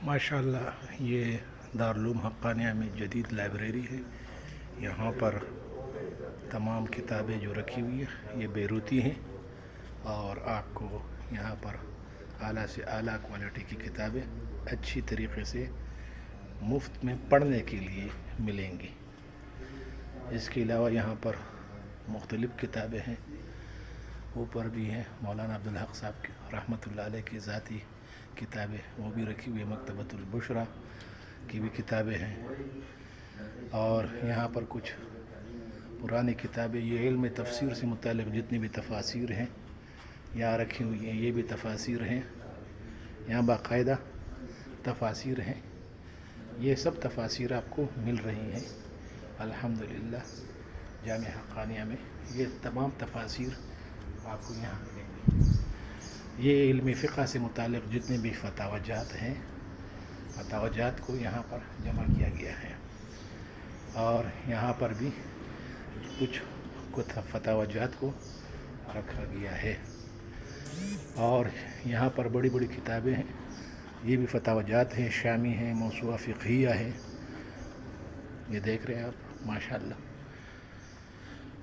माशाल्लाह ये दारुल हक़ानिया में जदीद लाइब्रेरी है। यहाँ पर तमाम किताबें जो रखी हुई है ये बैरूती हैं और आपको यहाँ पर आला से आला क्वालिटी की किताबें अच्छी तरीके से मुफ्त में पढ़ने के लिए मिलेंगी। इसके अलावा यहाँ पर मुख्तलिफ़ किताबें हैं, ऊपर भी हैं मौलाना अब्दुल हक साहब की रहमतुल्लाह अलैह की ज़ाती किताबें वो भी रखी हुई है। मकतबतुल बुशरा की भी किताबें हैं और यहाँ पर कुछ पुरानी किताबें, ये इल्म तफसीर से मुताल्लिक़ जितनी भी तफासिर हैं यहाँ रखी हुई हैं। ये भी तफासिर हैं, यहाँ बाकायदा तफासिर हैं। ये सब तफासिर आपको मिल रही हैं अल्हम्दुलिल्लाह जामिया हक़ानिया में। ये तमाम तफासिर आपको यहाँ मिलेंगी। ये इल्म फ़िक़्ह से मुताल्लिक़ जितने भी फतावजात हैं, फतावजात को यहाँ पर जमा किया गया है और यहाँ पर भी कुछ फतावजात को रखा गया है और यहाँ पर बड़ी बड़ी किताबें हैं। ये भी फतावजात हैं, शामी हैं, मौसूआ फ़िक़हिया है। ये देख रहे हैं आप माशाअल्लाह।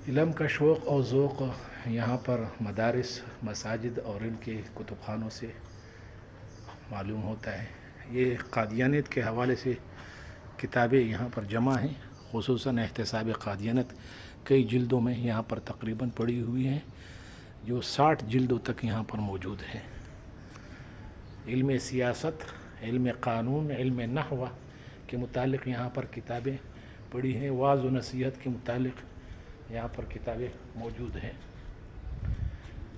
इल्म का शौक़ और ज़ौक़ यहाँ पर मदारिस, मसाजिद और इनके कुतुबखानों से मालूम होता है। ये क़ादियानियत के हवाले से किताबें यहाँ पर जमा हैं, ख़ुसूसन एहतिसाब क़ादियानियत कई जिल्दों में यहाँ पर तकरीबन पड़ी हुई हैं, जो 60 जिल्दों तक यहाँ पर मौजूद हैं। इल्म सियासत, इल्म क़ानून, इल्म नहव के मुतालिक़ यहाँ पर किताबें पड़ी हैं। वाज़ व नसीहत के मुतालिक़ यहाँ पर किताबें मौजूद हैं।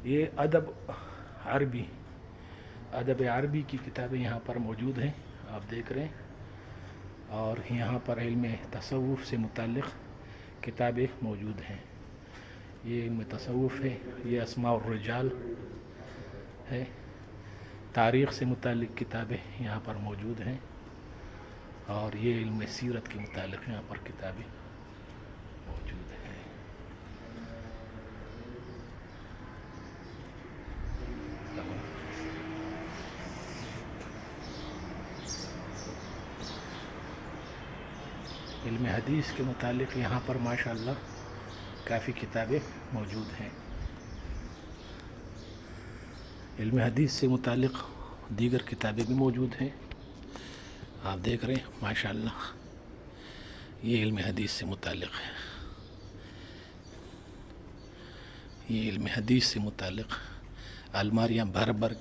ये अदब अरबी की किताबें यहाँ पर मौजूद हैं, आप देख रहे हैं। और यहाँ पर इल्म तसव्वुफ़ से मुताल्लिक़ किताबें मौजूद हैं। ये इल्म तसव्वुफ़ है, ये अस्मा और रिजाल है। तारीख़ से मुताल्लिक़ किताबें यहाँ पर मौजूद हैं और ये इल्म सीरत के मुताल्लिक़ यहाँ पर किताबें मौजूद हैं। इल्म हदीस के मुतालिक़ यहाँ पर माशाअल्लाह काफ़ी किताबें मौजूद हैं। इल्म हदीस से मुतालिक़ दीगर किताबें भी मौजूद हैं, आप देख रहे हैं माशाअल्लाह। ये इल्म हदीस से मुतालिक़ है। ये इल्म हदीस से मुतालिक़ अलमारियाँ भर भर